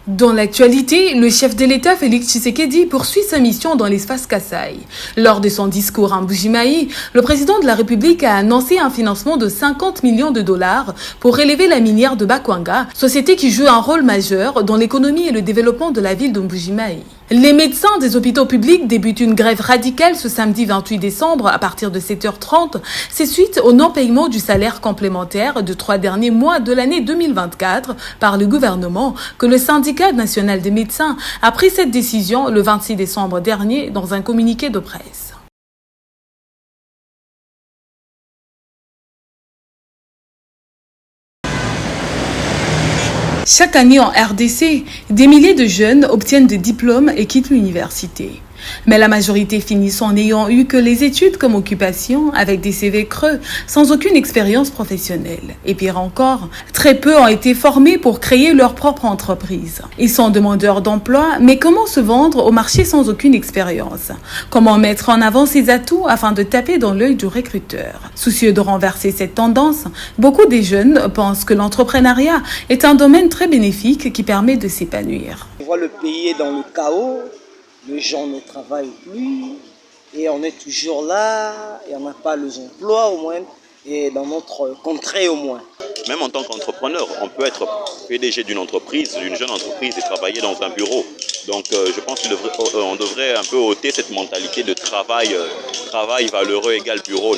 Dans l'actualité, le chef de l'État Félix Tshisekedi poursuit sa mission dans l'espace Kasaï. Lors de son discours à Mbuji-Mayi, le président de la République a annoncé un financement de 50 millions de dollars pour relever la minière de Bakwanga, société qui joue un rôle majeur dans l'économie et le développement de la ville de Mbuji-Mayi. Les médecins des hôpitaux publics débutent une grève radicale ce samedi 28 décembre à partir de 7h30. C'est suite au non-paiement du salaire complémentaire de 3 derniers mois de l'année 2024 par le gouvernement que le syndicat national des médecins a pris cette décision le 26 décembre dernier dans un communiqué de presse. Chaque année en RDC, des milliers de jeunes obtiennent des diplômes et quittent l'université. Mais la majorité finissent en n'ayant eu que les études comme occupation, avec des CV creux, sans aucune expérience professionnelle. Et pire encore, très peu ont été formés pour créer leur propre entreprise. Ils sont demandeurs d'emploi, mais comment se vendre au marché sans aucune expérience? Comment mettre en avant ses atouts afin de taper dans l'œil du recruteur? Soucieux de renverser cette tendance, beaucoup des jeunes pensent que l'entrepreneuriat est un domaine très bénéfique qui permet de s'épanouir. On voit le pays est dans le chaos. Les gens ne travaillent plus et on est toujours là et on n'a pas les emplois au moins et dans notre contrée au moins. Même en tant qu'entrepreneur, on peut être PDG d'une entreprise, d'une jeune entreprise et travailler dans un bureau. Donc je pense qu'on devrait un peu ôter cette mentalité de travail valeureux égale bureau.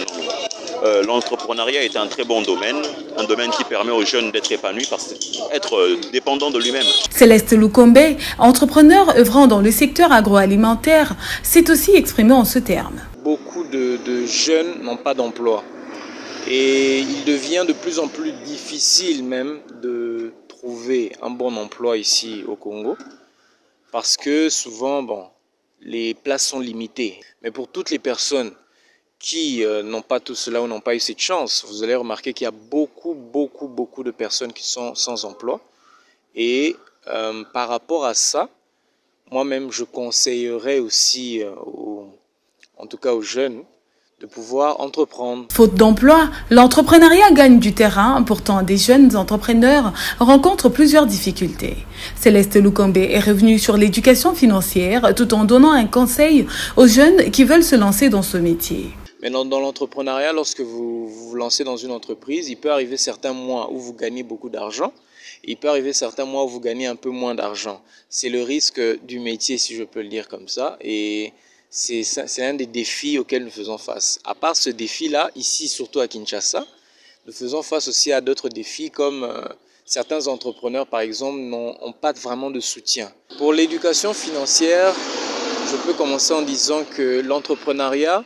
L'entrepreneuriat est un très bon domaine, un domaine qui permet aux jeunes d'être épanouis parce qu'être dépendant de lui-même. Céleste Lukombe, entrepreneur œuvrant dans le secteur agroalimentaire, s'est aussi exprimé en ce terme. Beaucoup de jeunes n'ont pas d'emploi et il devient de plus en plus difficile même de trouver un bon emploi ici au Congo parce que souvent, les places sont limitées. Mais pour toutes les personnes qui n'ont pas tout cela ou n'ont pas eu cette chance, vous allez remarquer qu'il y a beaucoup de personnes qui sont sans emploi. Et par rapport à ça, moi-même, je conseillerais aussi, en tout cas aux jeunes, de pouvoir entreprendre. Faute d'emploi, l'entrepreneuriat gagne du terrain. Pourtant, des jeunes entrepreneurs rencontrent plusieurs difficultés. Céleste Lukombe est revenue sur l'éducation financière tout en donnant un conseil aux jeunes qui veulent se lancer dans ce métier. Mais dans l'entrepreneuriat, lorsque vous vous lancez dans une entreprise, il peut arriver certains mois où vous gagnez beaucoup d'argent. Il peut arriver certains mois où vous gagnez un peu moins d'argent. C'est le risque du métier, si je peux le dire comme ça. Et c'est un des défis auxquels nous faisons face. À part ce défi-là, ici, surtout à Kinshasa, nous faisons face aussi à d'autres défis comme certains entrepreneurs, par exemple, n'ont pas vraiment de soutien. Pour l'éducation financière, je peux commencer en disant que l'entrepreneuriat,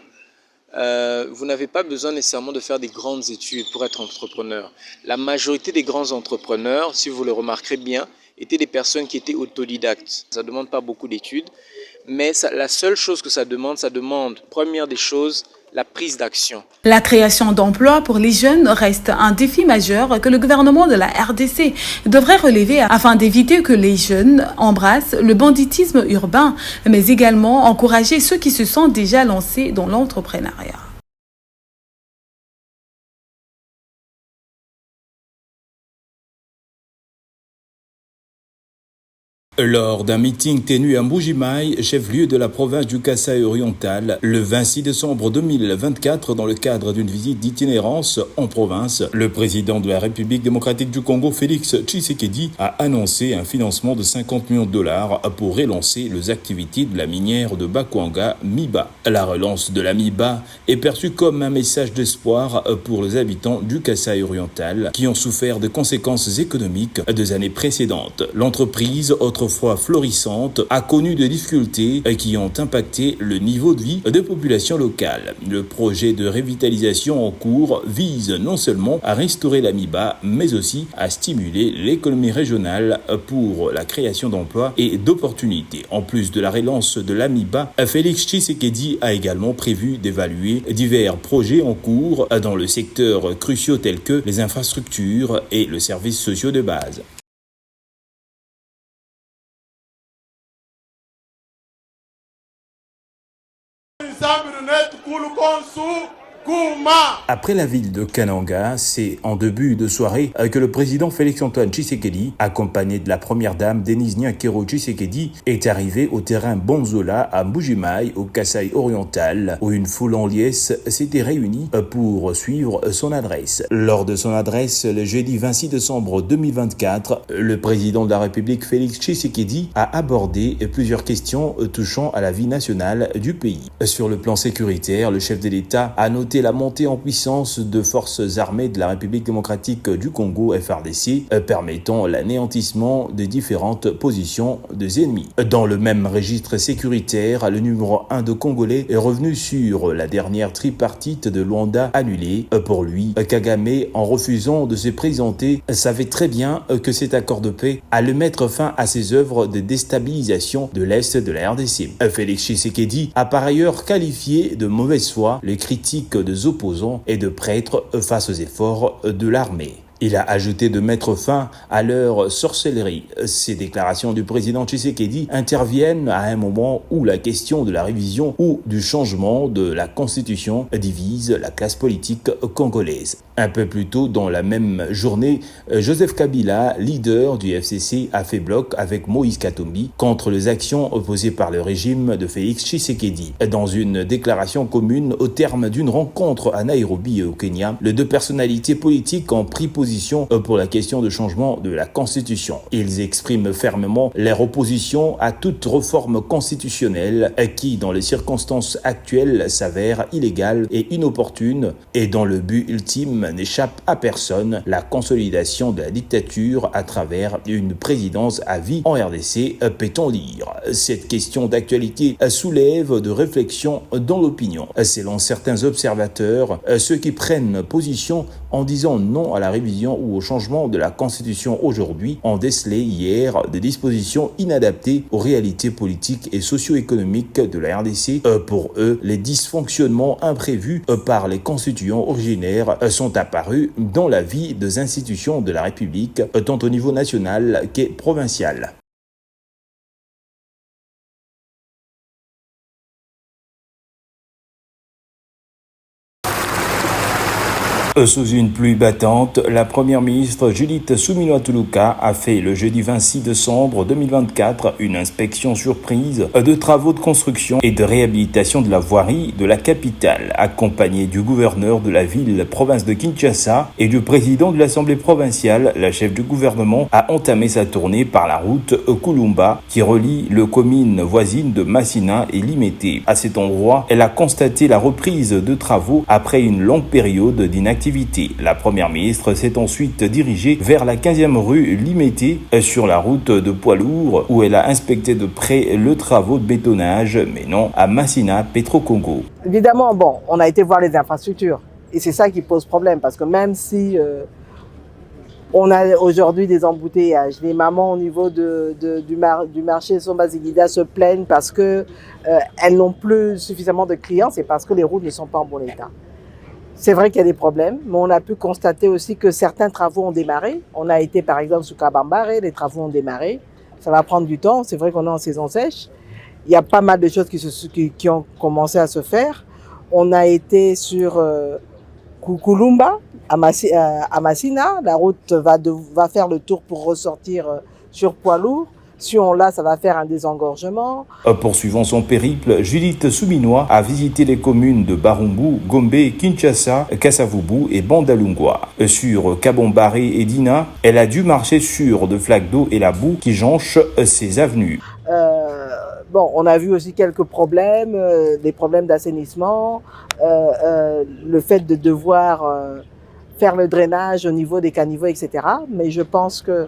vous n'avez pas besoin nécessairement de faire des grandes études pour être entrepreneur. La majorité des grands entrepreneurs, si vous le remarquerez bien, étaient des personnes qui étaient autodidactes. Ça ne demande pas beaucoup d'études, mais la seule chose que ça demande, première des choses, la prise d'action. La création d'emplois pour les jeunes reste un défi majeur que le gouvernement de la RDC devrait relever afin d'éviter que les jeunes embrassent le banditisme urbain, mais également encourager ceux qui se sont déjà lancés dans l'entrepreneuriat. Lors d'un meeting tenu à Mbuji-Mayi, chef-lieu de la province du Kasaï oriental, le 26 décembre 2024, dans le cadre d'une visite d'itinérance en province, le président de la République démocratique du Congo, Félix Tshisekedi, a annoncé un financement de 50 millions de dollars pour relancer les activités de la minière de Bakwanga, MIBA. La relance de la MIBA est perçue comme un message d'espoir pour les habitants du Kasaï oriental qui ont souffert de conséquences économiques des années précédentes. L'entreprise, autrefois florissante, a connu des difficultés qui ont impacté le niveau de vie des populations locales. Le projet de revitalisation en cours vise non seulement à restaurer la MIBA, mais aussi à stimuler l'économie régionale pour la création d'emplois et d'opportunités. En plus de la relance de la MIBA, Félix Tshisekedi a également prévu d'évaluer divers projets en cours dans le secteur cruciaux tels que les infrastructures et le service sociaux de base. Après la ville de Kananga, c'est en début de soirée que le président Félix-Antoine Tshisekedi, accompagné de la première dame Denise Nyakero Tshisekedi, est arrivé au terrain Bonzola à Mbuji-Mayi, au Kasaï oriental, où une foule en liesse s'était réunie pour suivre son adresse. Lors de son adresse, le jeudi 26 décembre 2024, le président de la République Félix Tshisekedi a abordé plusieurs questions touchant à la vie nationale du pays. Sur le plan sécuritaire, le chef de l'État a noté la montée en puissance de forces armées de la République démocratique du Congo, FARDC, permettant l'anéantissement des différentes positions des ennemis. Dans le même registre sécuritaire, le numéro 1 de Congolais est revenu sur la dernière tripartite de Luanda annulée. Pour lui, Kagame, en refusant de se présenter, savait très bien que cet accord de paix allait mettre fin à ses œuvres de déstabilisation de l'Est de la RDC. Félix Tshisekedi a par ailleurs qualifié de mauvaise foi les critiques des opposants et de prêtres face aux efforts de l'armée. Il a ajouté de mettre fin à leur sorcellerie. Ces déclarations du président Tshisekedi interviennent à un moment où la question de la révision ou du changement de la constitution divise la classe politique congolaise. Un peu plus tôt dans la même journée, Joseph Kabila, leader du FCC, a fait bloc avec Moïse Katumbi contre les actions opposées par le régime de Félix Tshisekedi. Dans une déclaration commune au terme d'une rencontre à Nairobi au Kenya, les deux personnalités politiques ont pris position pour la question de changement de la Constitution. Ils expriment fermement leur opposition à toute réforme constitutionnelle qui, dans les circonstances actuelles, s'avère illégale et inopportune et dont le but ultime n'échappe à personne, la consolidation de la dictature à travers une présidence à vie en RDC, peut-on lire. Cette question d'actualité soulève de réflexions dans l'opinion. Selon certains observateurs, ceux qui prennent position en disant non à la révision ou au changement de la Constitution aujourd'hui ont décelé hier des dispositions inadaptées aux réalités politiques et socio-économiques de la RDC. Pour eux, les dysfonctionnements imprévus par les constituants originaires sont apparus dans la vie des institutions de la République, tant au niveau national qu'est provincial. Sous une pluie battante, la première ministre Judith Suminwa-Tuluka a fait le jeudi 26 décembre 2024 une inspection surprise de travaux de construction et de réhabilitation de la voirie de la capitale, accompagnée du gouverneur de la ville-province de Kinshasa et du président de l'Assemblée provinciale. La chef du gouvernement a entamé sa tournée par la route Kulumba qui relie les communes voisines de Massina et Limete. À cet endroit, elle a constaté la reprise de travaux après une longue période d'inactivité. La première ministre s'est ensuite dirigée vers la 15e rue Limete sur la route de poids lourd où elle a inspecté de près le travaux de bétonnage, mais non à Massina Petro-Congo. Évidemment, on a été voir les infrastructures et c'est ça qui pose problème parce que même si on a aujourd'hui des embouteillages, les mamans au niveau du marché Sombazigida se plaignent parce que elles n'ont plus suffisamment de clients, c'est parce que les routes ne sont pas en bon état. C'est vrai qu'il y a des problèmes, mais on a pu constater aussi que certains travaux ont démarré. On a été par exemple sur Kabambare, les travaux ont démarré. Ça va prendre du temps, c'est vrai qu'on est en saison sèche. Il y a pas mal de choses qui ont commencé à se faire. On a été sur Kukulumba, à Massina. La route va faire le tour pour ressortir sur poids lourd. Si on l'a, ça va faire un désengorgement. Poursuivant son périple, Judith Suminwa a visité les communes de Barumbu, Gombe, Kinshasa, Kasavubu et Bandalungwa. Sur Kabombare et Dina, elle a dû marcher sur de flaques d'eau et la boue qui jonchent ses avenues. On a vu aussi quelques problèmes, des problèmes d'assainissement, le fait de devoir faire le drainage au niveau des caniveaux, etc. Mais je pense que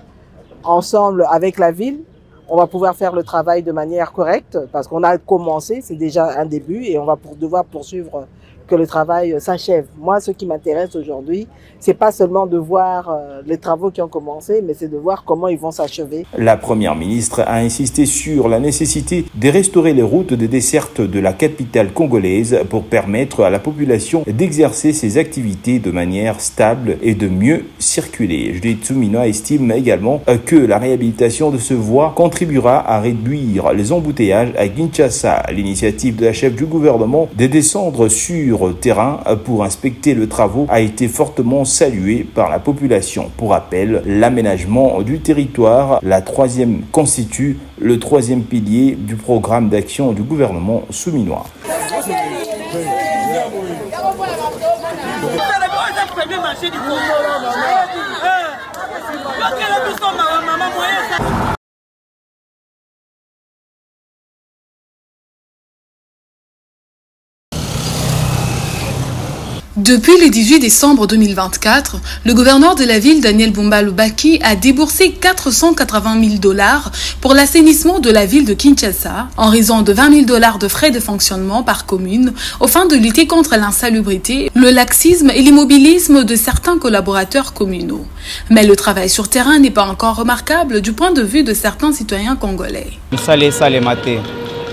ensemble, avec la ville, on va pouvoir faire le travail de manière correcte parce qu'on a commencé, c'est déjà un début et on va devoir poursuivre que le travail s'achève. Moi, ce qui m'intéresse aujourd'hui, c'est pas seulement de voir les travaux qui ont commencé, mais c'est de voir comment ils vont s'achever. La première ministre a insisté sur la nécessité de restaurer les routes de desserte de la capitale congolaise pour permettre à la population d'exercer ses activités de manière stable et de mieux circuler. Judith Suminwa estime également que la réhabilitation de ce voie contribuera à réduire les embouteillages à Kinshasa. L'initiative de la chef du gouvernement de descendre sur sur terrain pour inspecter le travaux a été fortement salué par la population. Pour rappel, l'aménagement du territoire, la troisième constitue le troisième pilier du programme d'action du gouvernement souminois. Depuis le 18 décembre 2024, le gouverneur de la ville, Daniel Bumba Lubaki, a déboursé 480 000 $ pour l'assainissement de la ville de Kinshasa, en raison de 20 000 $ de frais de fonctionnement par commune, au fin de lutter contre l'insalubrité, le laxisme et l'immobilisme de certains collaborateurs communaux. Mais le travail sur terrain n'est pas encore remarquable du point de vue de certains citoyens congolais.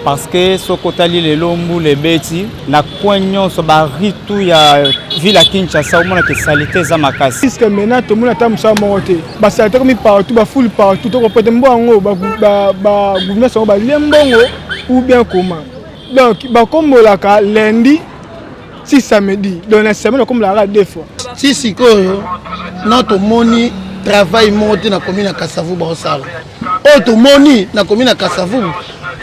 Parce que ce côté les lombu les bêtis na koignon so baritu ya ville à Kinshasa au moins que salité za makasi puisque maintenant tout le monde attend ça monter ba ça termine partout ba foule partout to peut mbongo ba gouvernement so ba lembongo ou bien comment donc ba comme la lundi si samedi dans la semaine comme la deux fois si sikoyo notre moni travail monter na commune à Kasavu ba osala auto moni na commune à Kasavu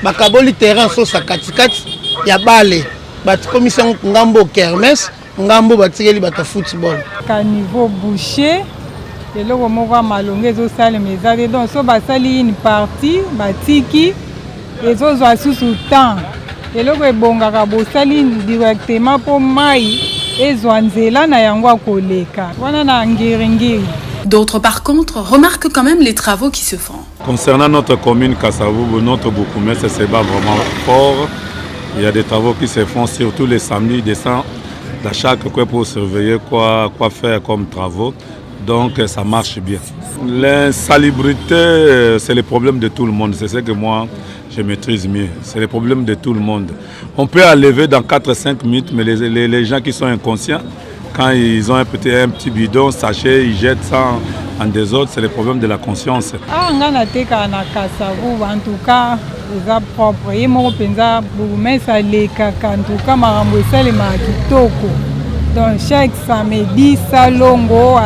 bakaboli terrain so sa katikati ya bale bat commission ngambo kermesse ngambo batikeli bata football ka niveau boucher eloko moko malonge zo sale mezade donc so basali une partie batiki ezozwa susu temps eloko ebongaka bosali directement po mai ezwa nzela na yango akoleka wana na ngiri. D'autres, par contre, remarquent quand même les travaux qui se font. Concernant notre commune Kasavubu, notre Boukoumé, ça se bat vraiment fort. Il y a des travaux qui se font, surtout les samedis, descend à chaque coin pour surveiller quoi faire comme travaux. Donc ça marche bien. L'insalubrité, c'est le problème de tout le monde. C'est ce que moi, je maîtrise mieux. C'est le problème de tout le monde. On peut enlever dans 4-5 minutes, mais les gens qui sont inconscients, quand ils ont un petit bidon, sachet, ils jettent ça en désordre, c'est le problème de la conscience. En tout cas, c'est propre. Et moi, je pense que donc chaque samedi, salongo,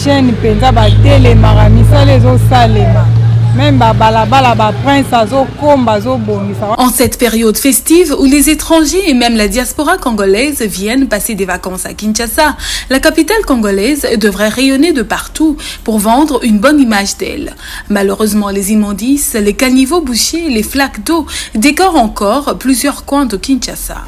jeune penza batele maramisa les autres salema. En cette période festive où les étrangers et même la diaspora congolaise viennent passer des vacances à Kinshasa, la capitale congolaise devrait rayonner de partout pour vendre une bonne image d'elle. Malheureusement, les immondices, les caniveaux bouchés, les flaques d'eau décorent encore plusieurs coins de Kinshasa.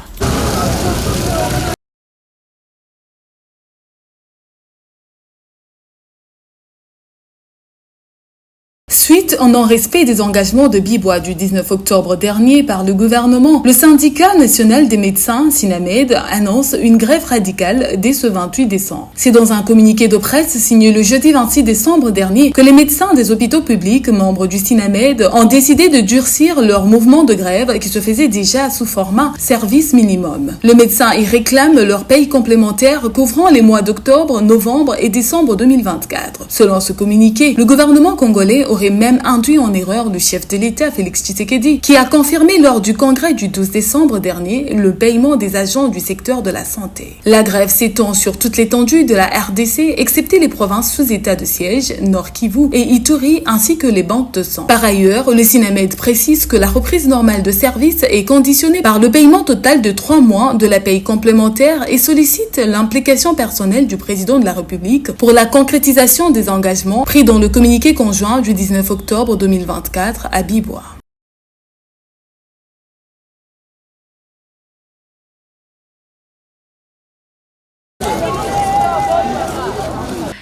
Suite au non-respect des engagements de Bibois du 19 octobre dernier par le gouvernement, le syndicat national des médecins, Sinamed, annonce une grève radicale dès ce 28 décembre. C'est dans un communiqué de presse signé le jeudi 26 décembre dernier que les médecins des hôpitaux publics, membres du Sinamed, ont décidé de durcir leur mouvement de grève qui se faisait déjà sous format service minimum. Les médecins y réclament leur paye complémentaire couvrant les mois d'octobre, novembre et décembre 2024. Selon ce communiqué, le gouvernement congolais aurait même induit en erreur le chef de l'État, Félix Tshisekedi, qui a confirmé lors du congrès du 12 décembre dernier le paiement des agents du secteur de la santé. La grève s'étend sur toute l'étendue de la RDC, excepté les provinces sous état de siège, Nord Kivu et Ituri, ainsi que les banques de sang. Par ailleurs, le Sinamed précise que la reprise normale de service est conditionnée par le paiement total de 3 mois de la paye complémentaire et sollicite l'implication personnelle du président de la République pour la concrétisation des engagements pris dans le communiqué conjoint du 19 octobre 2024 à Bibois.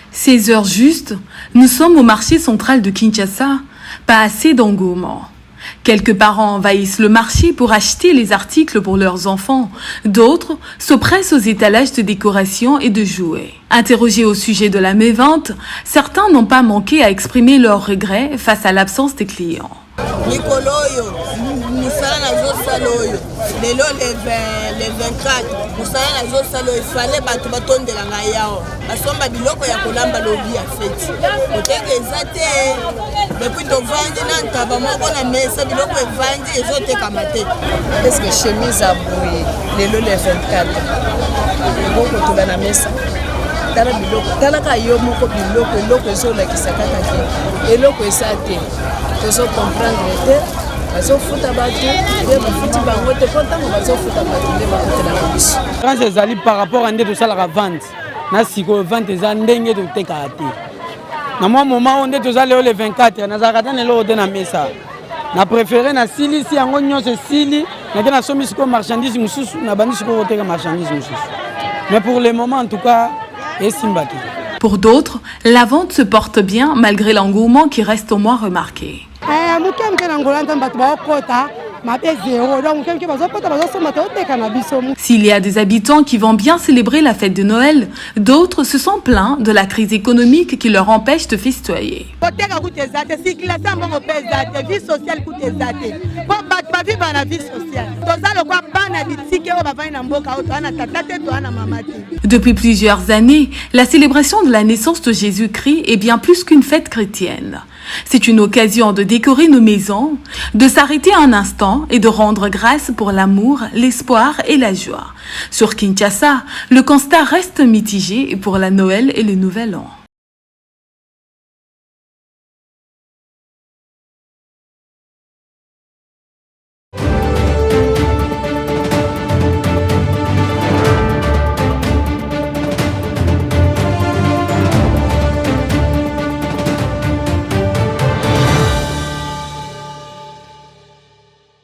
« 16 heures juste, nous sommes au marché central de Kinshasa, pas assez d'engouement. Quelques parents envahissent le marché pour acheter les articles pour leurs enfants. D'autres se pressent aux étalages de décoration et de jouets. Interrogés au sujet de la mévente, certains n'ont pas manqué à exprimer leurs regrets face à l'absence des clients. lelo le 24 musala nazosala ifale bato batondela ngai yao basomba biloko ya kolamba lobi ya feti oteke eza te depuis tovandi na ntaba moko na mesa biloko evandi ezotekama te parce que chemise a bouillé lelo le 24 bokotola na mesa tala biloko talaka yo moko biloko eloko ezolakisa kaka te eloko esa te tozokomprendre te bazofuta bato nde bafuti bango te mpo ntango bazofuta bato nde bakotelaka biso grâce ezali par rapport a nde tosalaka vente na sikoyo vente eza ndenge totekaka te na mwa moment oyo nde toza leo le 24 nazalaka ta neloko te na mesa na préféré na silisi yango nyonso esili nake nasomi sikoyo marchandise mosusu na bandi sikoyo koteka marchandise mosusu mais pour le moment en tout cas esimba te. Pour d'autres, la vente se porte bien malgré l'engouement qui reste au moins remarqué. S'il y a des habitants qui vont bien célébrer la fête de Noël, d'autres se sont plaints de la crise économique qui leur empêche de festoyer. Depuis plusieurs années, la célébration de la naissance de Jésus-Christ est bien plus qu'une fête chrétienne. C'est une occasion de décorer nos maisons, de s'arrêter un instant et de rendre grâce pour l'amour, l'espoir et la joie. Sur Kinshasa, le constat reste mitigé pour la Noël et le Nouvel An.